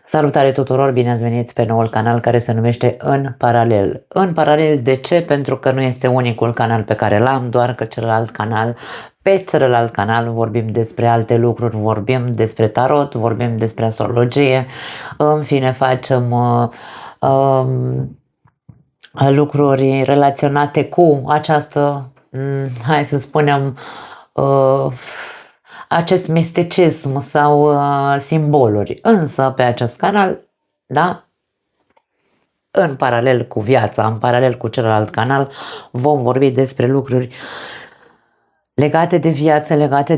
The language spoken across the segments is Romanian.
Salutare tuturor, bine ați venit pe noul canal care se numește În Paralel. În Paralel de ce? Pentru că nu este unicul canal pe care l-am, doar că pe celălalt canal vorbim despre alte lucruri, vorbim despre tarot, vorbim despre astrologie, în fine facem lucruri relaționate cu această, hai să spunem, acest misticism sau simboluri. Însă pe acest canal, da, în paralel cu viața, în paralel cu celălalt canal, vom vorbi despre lucruri legate de viață, legate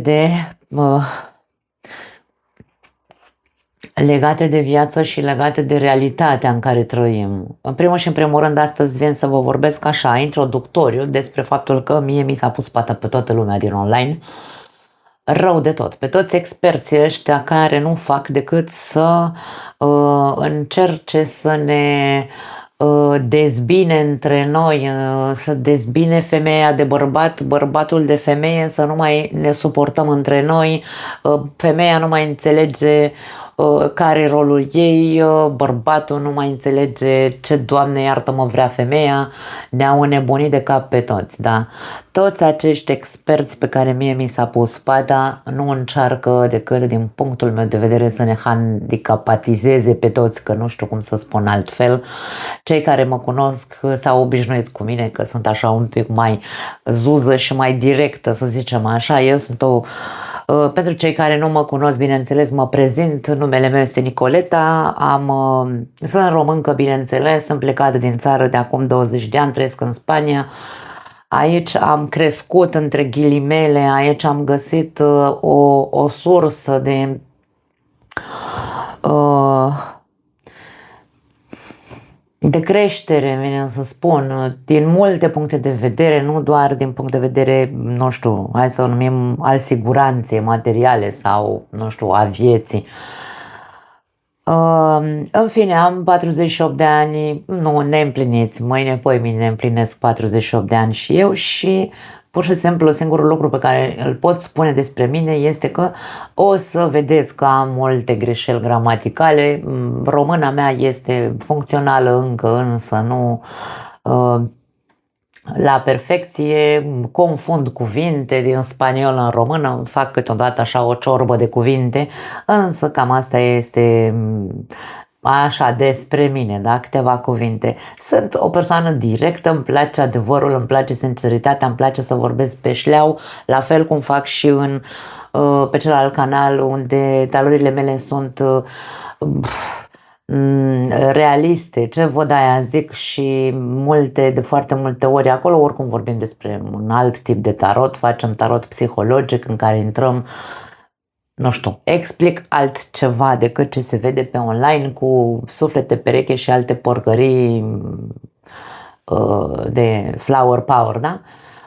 de viață și legate de realitatea în care trăim. În primul și în primul rând, astăzi vin să vă vorbesc așa, introductoriu, despre faptul că mie mi s-a pus pata pe toată lumea din online, rău de tot, pe toți experții ăștia care nu fac decât să încerce să ne dezbine între noi, să dezbine femeia de bărbat, bărbatul de femeie, să nu mai ne suportăm între noi, femeia nu mai înțelege care e rolul ei, bărbatul nu mai înțelege ce, Doamne iartă-mă, vrea femeia, ne-au înnebunit de cap pe toți, da? Toți acești experți pe care mie mi s-a pus pata nu încearcă decât din punctul meu de vedere să ne handicapatizeze pe toți, că nu știu cum să spun altfel. Cei care mă cunosc s-au obișnuit cu mine că sunt așa un pic mai zuză și mai directă, să zicem așa. Eu sunt pentru cei care nu mă cunosc, bineînțeles, mă prezint, numele meu este Nicoleta, sunt româncă, bineînțeles, sunt plecată din țară de acum 20 de ani, trăiesc în Spania. Aici am crescut, între ghilimele, aici am găsit o sursă de creștere, vine să spun, din multe puncte de vedere, nu doar din punct de vedere, nu știu, hai să o numim al siguranței materiale sau, nu știu, a vieții. În fine, am 48 de ani, nu neîmpliniți, mâine, poimine împlinesc 48 de ani și eu și pur și simplu singurul lucru pe care îl pot spune despre mine este că o să vedeți că am multe greșeli gramaticale. Româna mea este funcțională încă, însă nu la perfecție, confund cuvinte din spaniolă în română, fac câteodată așa o ciorbă de cuvinte, însă cam asta este așa despre mine, da? Câteva cuvinte. Sunt o persoană directă, îmi place adevărul, îmi place sinceritatea, îmi place să vorbesc pe șleau, la fel cum fac și pe celălalt canal unde talurile mele sunt realiste, ce văd aia zic și de foarte multe ori acolo, oricum vorbim despre un alt tip de tarot, facem tarot psihologic în care intrăm, nu știu, explic altceva decât ce se vede pe online cu suflete pereche și alte porcării de flower power, da?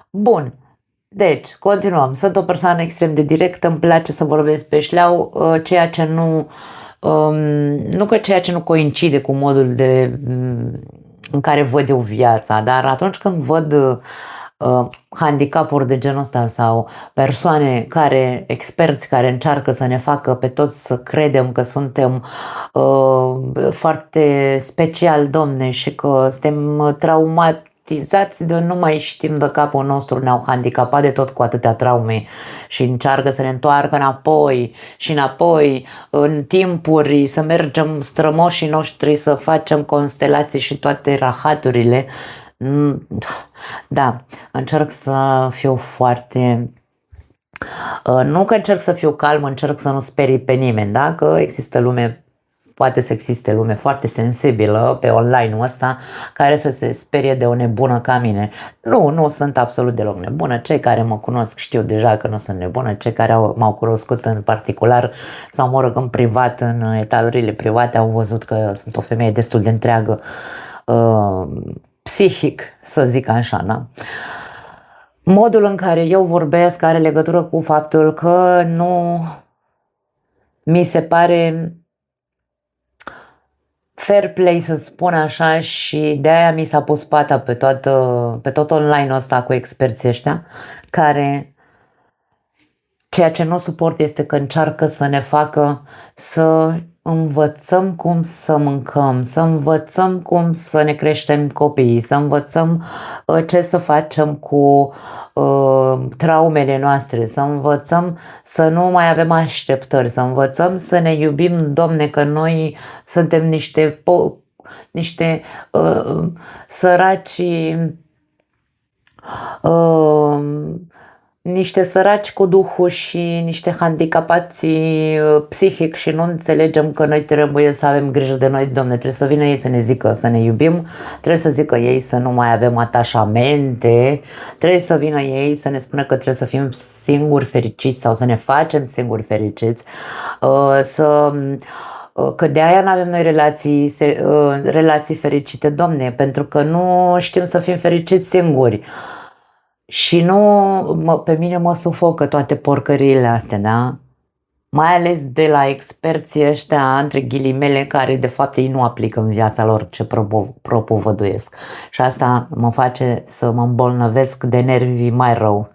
Bun. Deci, continuăm. Sunt o persoană extrem de directă, îmi place să vorbesc pe șleau, ceea ce nu coincide cu modul în care văd eu viața, dar atunci când văd handicapuri de genul ăsta sau experți care încearcă să ne facă pe toți să credem că suntem foarte special, domne, și că suntem traumatizați de nu mai știm de capul nostru, ne-au handicapat de tot cu atâtea traume și încearcă să ne întoarcă înapoi și înapoi în timpuri, să mergem strămoșii noștri, să facem constelații și toate rahaturile. Da, încerc să fiu nu că încerc să fiu calm, încerc să nu sperii pe nimeni, da? Că există poate să existe lume foarte sensibilă pe online-ul ăsta care să se sperie de o nebună ca mine. Nu sunt absolut deloc nebună. Cei care mă cunosc știu deja că nu sunt nebună. Cei care m-au cunoscut în particular sau mă rog în privat, în etalurile private, au văzut că sunt o femeie destul de întreagă psihic, să zic așa, da? Modul în care eu vorbesc are legătură cu faptul că nu mi se pare fair play, să spun așa, și de aia mi s-a pus pata pe tot online-ul ăsta cu experții ăștia, care ceea ce nu suport este că încearcă să ne facă să învățăm cum să mâncăm, să învățăm cum să ne creștem copiii, să învățăm ce să facem cu traumele noastre, să învățăm să nu mai avem așteptări, să învățăm să ne iubim, Domne, că noi suntem niște săraci, uh, niște săraci cu duhul și niște handicapați psihic și nu înțelegem că noi trebuie să avem grijă de noi, Domne, trebuie să vină ei să ne zică să ne iubim, trebuie să zică ei să nu mai avem atașamente, trebuie să vină ei să ne spună că trebuie să fim singuri fericiți sau să ne facem singuri fericiți, că de aia nu avem noi relații fericite, Domne, pentru că nu știm să fim fericiți singuri. Și nu, pe mine mă sufocă toate porcăriile astea, da? Mai ales de la experții ăștia, între ghilimele, care de fapt ei nu aplică în viața lor ce propovăduiesc. Și asta mă face să mă îmbolnăvesc de nervi mai rău.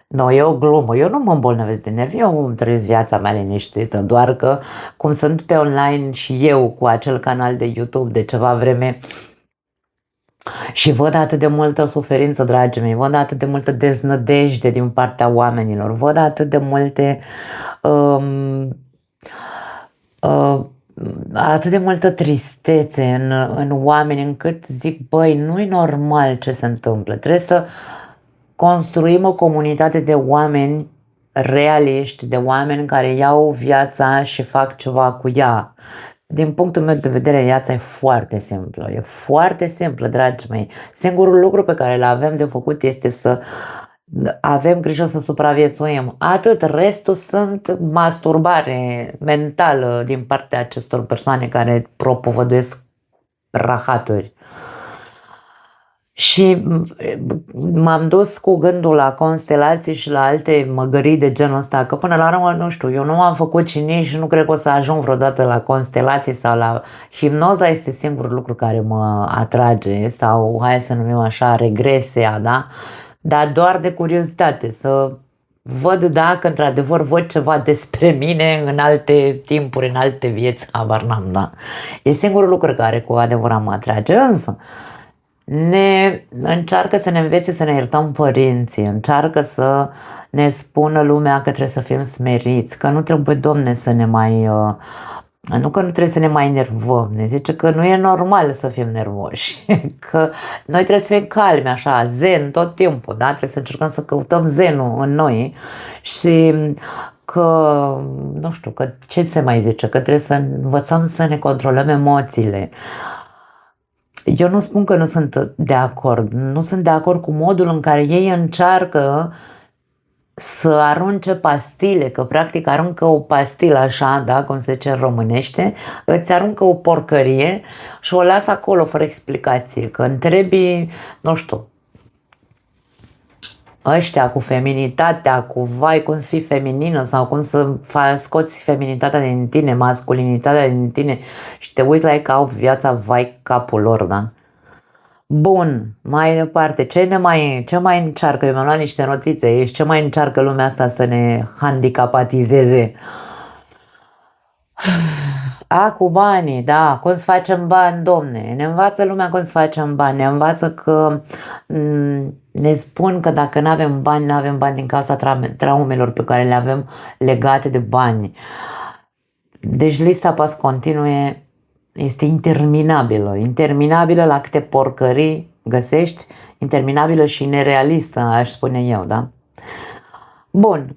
No, e o glumă. Eu nu mă îmbolnăvesc de nervi, eu îmi trăiesc viața mea liniștită, doar că cum sunt pe online și eu cu acel canal de YouTube de ceva vreme, și văd atât de multă suferință, dragii mei, văd atât de multă deznădejde din partea oamenilor, văd atât de multe atât de multă tristețe în oameni, încât zic, băi, nu-i normal ce se întâmplă. Trebuie să construim o comunitate de oameni realiști, de oameni care iau viața și fac ceva cu ea. Din punctul meu de vedere, viața e foarte simplă. E foarte simplă, dragii mei. Singurul lucru pe care îl avem de făcut este să avem grijă să supraviețuim. Atât, restul sunt masturbare mentală din partea acestor persoane care propovăduiesc rahaturi. Și m-am dus cu gândul la constelații și la alte măgării de genul ăsta, că până la urmă, nu știu, eu nu am făcut și nici nu cred că o să ajung vreodată la constelații sau la hipnoza. Este singurul lucru care mă atrage, sau hai să numim așa, regresia, da? Dar doar de curiozitate, să văd dacă într-adevăr văd ceva despre mine în alte timpuri, în alte vieți, habar n-am, da? E singurul lucru care cu adevărat mă atrage, însă încearcă să ne învețe să ne iertăm părinții, încearcă să ne spună lumea că trebuie să fim smeriți, că nu trebuie, Domne, să ne mai... Nu că nu trebuie să ne mai enervăm, ne zice că nu e normal să fim nervoși, că noi trebuie să fim calmi, așa, zen tot timpul, da? Trebuie să încercăm să căutăm zenul în noi și că, nu știu, că ce se mai zice, că trebuie să învățăm să ne controlăm emoțiile. Eu nu spun că nu sunt de acord, nu sunt de acord cu modul în care ei încearcă să arunce pastile, că practic aruncă o pastilă așa, da, cum se zice în românește, îți aruncă o porcărie și o lasă acolo fără explicație, că întrebi, nu știu, ăștia cu feminitatea, cu vai cum să fii feminină sau cum să scoți feminitatea din tine, masculinitatea din tine și te uiți la ei că au viața vai capul lor, da? Bun, mai departe, ce mai încearcă? Eu mi-am luat niște notițe, ce mai încearcă lumea asta să ne handicapatizeze? Cu banii, da, cum să facem bani, Domne, ne învață lumea cum să facem bani, ne învață că ne spun că dacă nu avem bani, nu avem bani din cauza traumelor pe care le avem legate de bani. Deci lista pas continue este interminabilă la câte porcării găsești, interminabilă și nerealistă, aș spune eu, da? Bun,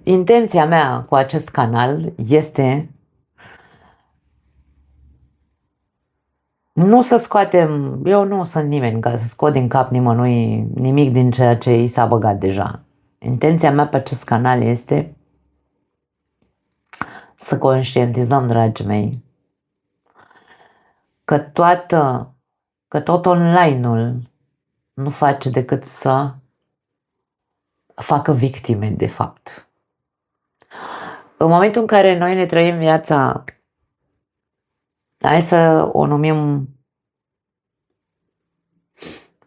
intenția mea cu acest canal este nu să scoatem, eu nu sunt nimeni ca să scot din cap nimănui nimic din ceea ce i s-a băgat deja. Intenția mea pe acest canal este să conștientizăm, dragii mei, că tot online-ul nu face decât să facă victime, de fapt. În momentul în care noi ne trăim viața, hai să o numim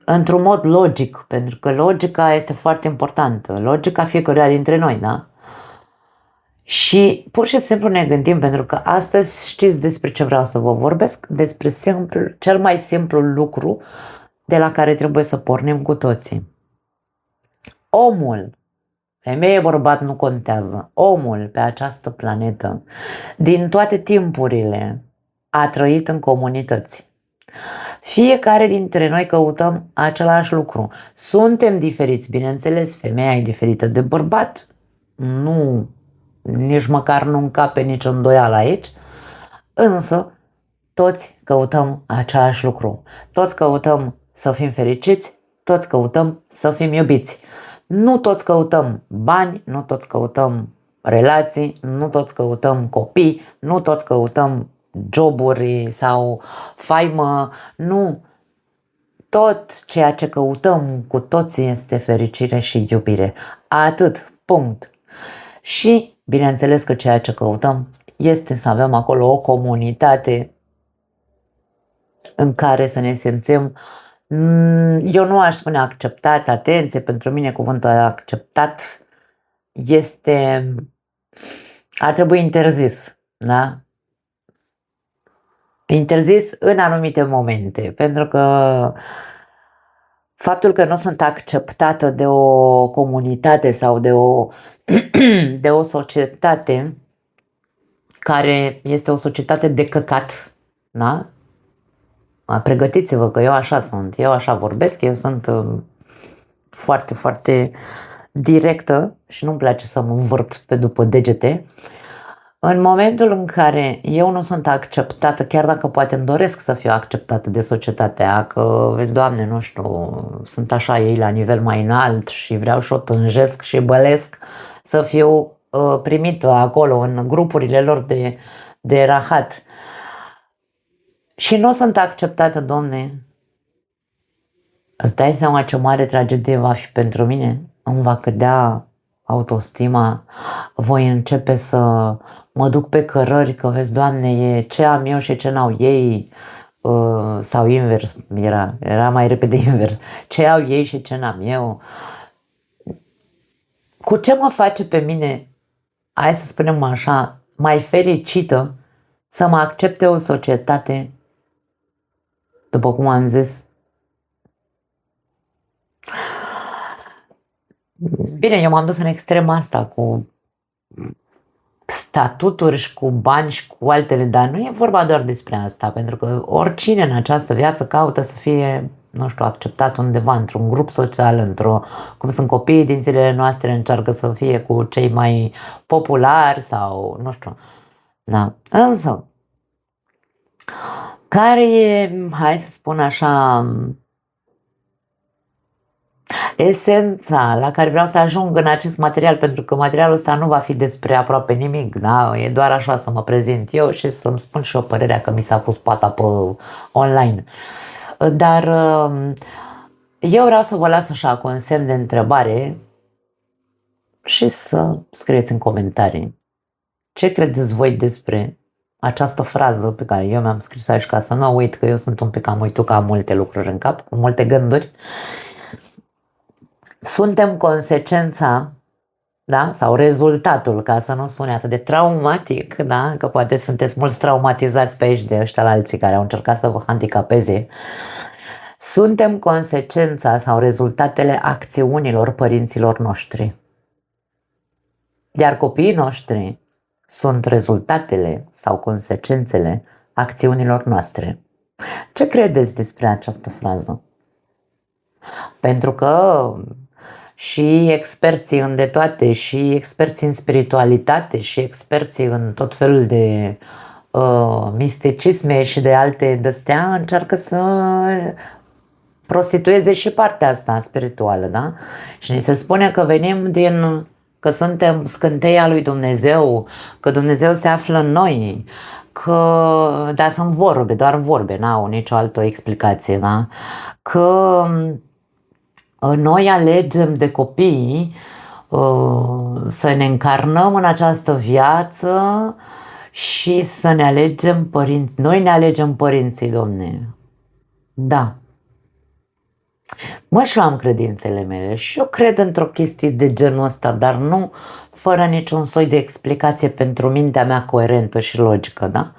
într-un mod logic, pentru că logica este foarte importantă, logica fiecăruia dintre noi, da? Și pur și simplu ne gândim, pentru că astăzi știți despre ce vreau să vă vorbesc, despre cel mai simplu lucru de la care trebuie să pornim cu toții. Omul, femeie, bărbat, nu contează, omul pe această planetă, din toate timpurile, a trăit în comunități. Fiecare dintre noi căutăm același lucru. Suntem diferiți, bineînțeles, femeia e diferită de bărbat, nu, nici măcar nu încape nicio îndoială aici, însă toți căutăm același lucru. Toți căutăm să fim fericiți, toți căutăm să fim iubiți. Nu toți căutăm bani, nu toți căutăm relații, nu toți căutăm copii, nu toți căutăm joburi sau faimă, nu. Tot ceea ce căutăm cu toții este fericire și iubire. Atât, punct. Și bineînțeles că ceea ce căutăm este să avem acolo o comunitate în care să ne simțim, eu nu aș spune acceptați, atenție, pentru mine cuvântul acceptat ar trebui interzis, da? Interzis în anumite momente, pentru că faptul că nu sunt acceptată de o comunitate sau de o societate care este o societate de căcat, da? Pregătiți-vă că eu așa sunt, eu așa vorbesc, eu sunt foarte, foarte directă și nu-mi place să mă învârt pe după degete. În momentul în care eu nu sunt acceptată, chiar dacă poate îmi doresc să fiu acceptată de societatea, că, vezi, Doamne, nu știu, sunt așa ei la nivel mai înalt și vreau și o tânjesc și bălesc să fiu primită acolo în grupurile lor de rahat. Și nu sunt acceptată, Doamne, îți dai seama ce mare tragedie va fi pentru mine? Îmi va cădea autostima, voi începe să mă duc pe cărări, că vezi, Doamne, e ce am eu și ce n-au ei, sau invers, era mai repede invers, ce au ei și ce n-am eu. Cu ce mă face pe mine, hai să spunem așa, mai fericită să mă accepte o societate, după cum am zis, bine, eu m-am dus în extrema asta cu statuturi și cu bani și cu altele, dar nu e vorba doar despre asta, pentru că oricine în această viață caută să fie, nu știu, acceptat undeva, într-un grup social, cum sunt copiii din zilele noastre, încearcă să fie cu cei mai populari sau, nu știu, da. Însă, care e, hai să spun așa, esența la care vreau să ajung în acest material, pentru că materialul ăsta nu va fi despre aproape nimic, da? E doar așa să mă prezint eu și să-mi spun și o părerea că mi s-a pus pata pe online. Dar eu vreau să vă las așa cu un semn de întrebare și să scrieți în comentarii ce credeți voi despre această frază pe care eu mi-am scris aici, ca să nu uit, că eu sunt un pic cam uituc, am multe lucruri în cap, cu multe gânduri. Suntem consecința, da? Sau rezultatul, ca să nu sune atât de traumatic, da? Că poate sunteți mulți traumatizați pe aici de ăștia la alții care au încercat să vă handicapeze. Suntem consecința sau rezultatele acțiunilor părinților noștri. Iar copiii noștri sunt rezultatele sau consecințele acțiunilor noastre. Ce credeți despre această frază? Pentru că și experții în de toate, și experții în spiritualitate, și experții în tot felul de misticisme și de alte de-astea încearcă să prostitueze și partea asta spirituală, da? Și ni se spune că venim că suntem scânteia lui Dumnezeu, că Dumnezeu se află în noi, că, da, sunt vorbe, doar vorbe, n-au nicio altă explicație, da? Că noi alegem de copii să ne încarnăm în această viață și să ne alegem părinți. Noi ne alegem părinții, Domne. Da. Mă, și eu am credințele mele și eu cred într-o chestie de genul ăsta, dar nu fără niciun soi de explicație pentru mintea mea coerentă și logică, da?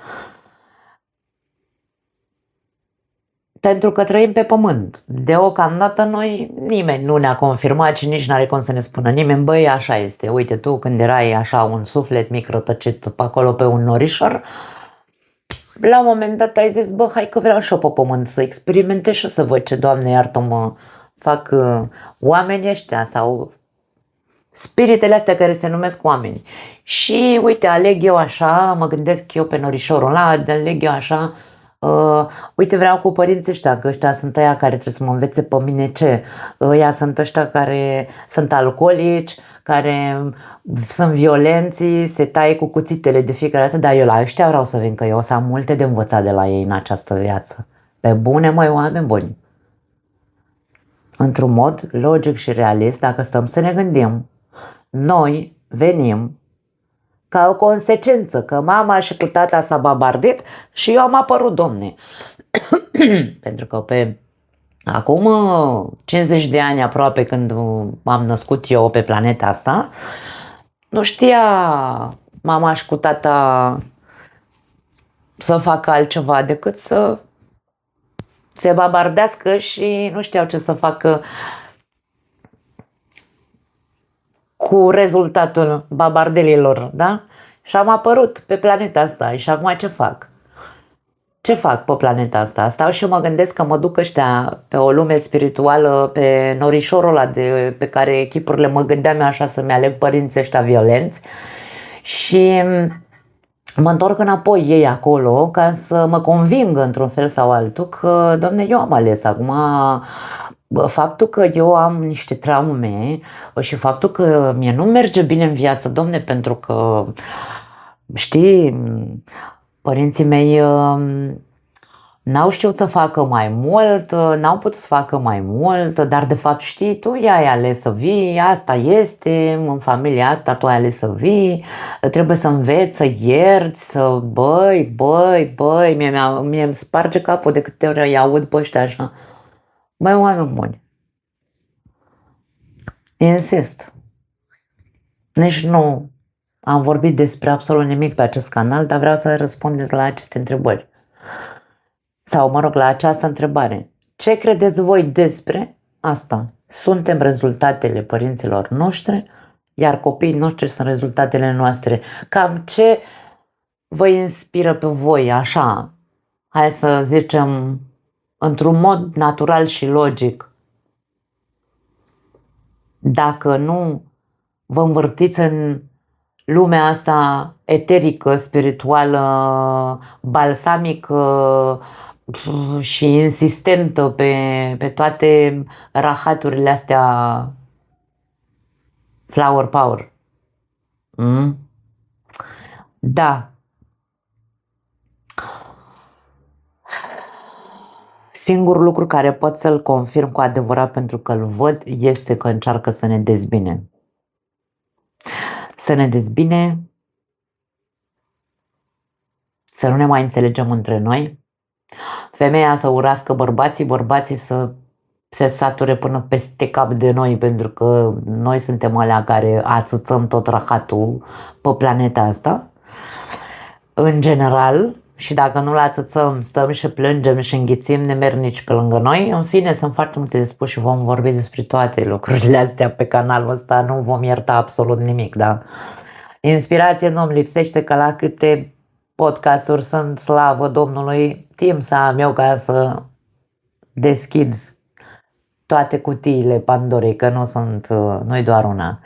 Pentru că trăim pe pământ. Deocamdată noi, nimeni nu ne-a confirmat și nici n-are cum să ne spună nimeni, băi, așa este. Uite, tu când erai așa un suflet mic rătăcit pe acolo pe un norișor, la un moment dat ai zis, bă, hai că vreau și eu pe pământ să experimentez și să văd ce, Doamne iartă-mă, fac oamenii ăștia sau spiritele astea care se numesc oameni. Și uite, aleg eu așa, mă gândesc eu pe norișorul ăla, aleg eu așa, uite, vreau cu părinții ăștia, că ăștia sunt aia care trebuie să mă învețe pe mine ce, ăia sunt ăștia care sunt alcoolici, care sunt violenți, se taie cu cuțitele de fiecare dată, dar eu la ăștia vreau să vin, că eu o să am multe de învățat de la ei în această viață. Pe bune, măi, oameni buni. Într-un mod logic și realist, dacă stăm să ne gândim, noi venim ca o consecință, că mama și cu tata s-a babardit și eu am apărut, domne. Pentru că pe acum 50 de ani aproape, când m-am născut eu pe planeta asta, nu știa mama și cu tata să facă altceva decât să se babardească și nu știau ce să facă cu rezultatul babardelilor, da? Și am apărut pe planeta asta și acum ce fac? Ce fac pe planeta asta? Stau și mă gândesc că mă duc ăștia pe o lume spirituală, pe norișorul ăla pe care chipurile mă gândeam eu așa să-mi aleg părinții ăștia violenți și mă întorc înapoi ei acolo ca să mă convingă într-un fel sau altul că, doamne, eu am ales acum. Faptul că eu am niște traume și faptul că mie nu merge bine în viață, domne, pentru că, știi, părinții mei n-au știut să facă mai mult, n-au putut să facă mai mult, dar de fapt știi, tu ai ales să vii, asta este, în familia asta tu ai ales să vii, trebuie să înveți, să ierți, să băi, mie îmi sparge capul de câte ori îi aud pe ăștia așa. Băi, oameni buni, insist, nici nu am vorbit despre absolut nimic pe acest canal, dar vreau să răspundeți la aceste întrebări. Sau, mă rog, la această întrebare. Ce credeți voi despre asta? Suntem rezultatele părinților noștri, iar copiii noștri sunt rezultatele noastre. Cam ce vă inspiră pe voi, așa, hai să zicem, într-un mod natural și logic? Dacă nu vă învârtiți în lumea asta eterică, spirituală, balsamică și insistentă pe toate rahaturile astea flower power. Da. Singurul lucru care pot să-l confirm cu adevărat pentru că îl văd este că încearcă să ne dezbine. Să ne dezbine, să nu ne mai înțelegem între noi, femeia să urască bărbații, bărbații să se sature până peste cap de noi, pentru că noi suntem alea care ațățăm tot rahatul pe planeta asta, în general, și dacă nu-l ațățăm, stăm și plângem și înghițim nemernici pe lângă noi. În fine, sunt foarte multe de spus și vom vorbi despre toate lucrurile astea pe canalul ăsta, nu vom ierta absolut nimic, da? Inspirație nu-mi lipsește, că la câte podcasturi sunt, slavă Domnului, timp să am eu ca să deschid toate cutiile Pandorei, că nu-i doar una.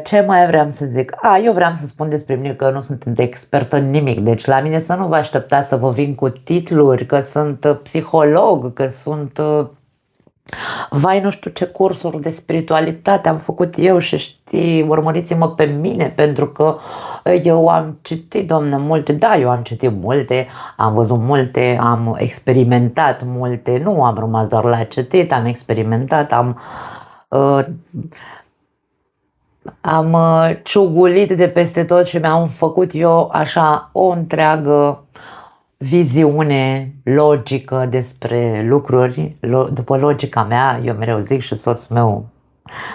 Ce mai vreau să zic? Eu vreau să spun despre mine că nu sunt expertă în nimic, deci la mine să nu vă așteptați să vă vin cu titluri, că sunt psiholog, că sunt vai, nu știu ce cursuri de spiritualitate am făcut eu și știi, urmăriți-mă pe mine pentru că eu am citit, domne, multe, da, eu am citit multe, am văzut multe, am experimentat multe, nu am rămas doar la citit, am experimentat, am ciugulit de peste tot și mi-am făcut eu așa o întreagă viziune logică despre lucruri, după logica mea, eu mereu zic și soțul meu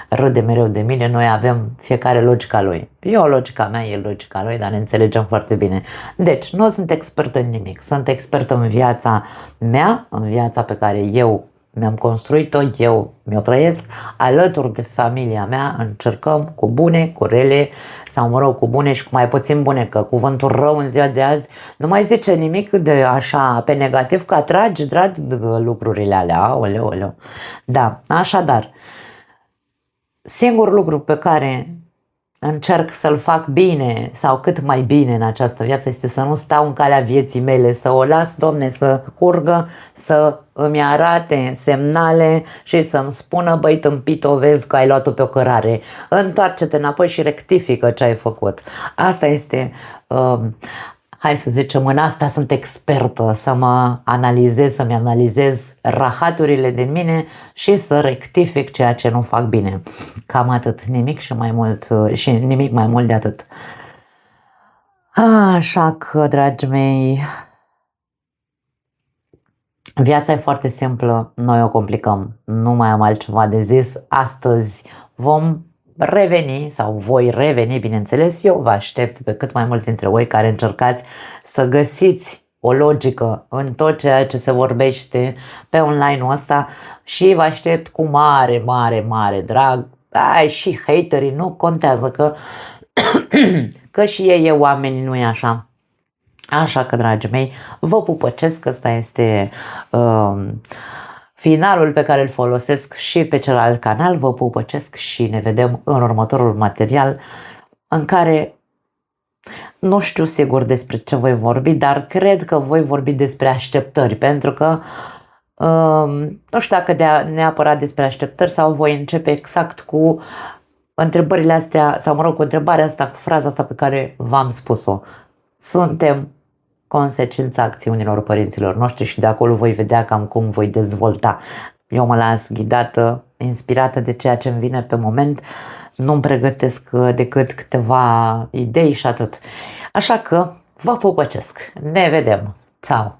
râde mereu de mine, noi avem fiecare logica lui. Eu logica mea, el logica lui, dar ne înțelegem foarte bine. Deci, nu sunt expert în nimic, sunt expert în viața mea, în viața pe care eu mi-am construit-o, eu mi-o trăiesc, alături de familia mea, încercăm cu bune, cu rele, sau mă rog, cu bune și cu mai puțin bune, că cuvântul rău în ziua de azi nu mai zice nimic de așa pe negativ, că atragi, dragi lucrurile alea, aoleu. Da, așadar, singurul lucru pe care încerc să-l fac bine sau cât mai bine în această viață este să nu stau în calea vieții mele, să o las, Doamne, să curgă, să îmi arate semnale și să-mi spună, băi tâmpit-o, vezi că ai luat-o pe o cărare, întoarce-te înapoi și rectifică ce ai făcut. Asta este, hai să zicem, în asta sunt expertă, să mă analizez, să-mi analizez rahaturile din mine și să rectific ceea ce nu fac bine. Cam atât, nimic și mai mult, și nimic mai mult de atât. Așa că, dragii mei, viața e foarte simplă, noi o complicăm, nu mai am altceva de zis. Astăzi vom reveni sau voi reveni, bineînțeles, eu vă aștept pe cât mai mulți dintre voi care încercați să găsiți o logică în tot ceea ce se vorbește pe online-ul ăsta și vă aștept cu mare drag. Ai, și haterii nu contează că și ei e oameni, nu e așa? Așa că, dragii mei, vă pupăcesc, ăsta este finalul pe care îl folosesc și pe celălalt canal. Vă pupăcesc și ne vedem în următorul material în care nu știu sigur despre ce voi vorbi, dar cred că voi vorbi despre așteptări, pentru că nu știu dacă neapărat despre așteptări sau voi începe exact cu întrebările astea, sau mă rog, cu întrebarea asta, cu fraza asta pe care v-am spus-o. Suntem consecința acțiunilor părinților noștri și de acolo voi vedea cam cum voi dezvolta. Eu mă las ghidată, inspirată de ceea ce îmi vine pe moment, nu-mi pregătesc decât câteva idei și atât. Așa că vă pupăcesc, ne vedem, ceau!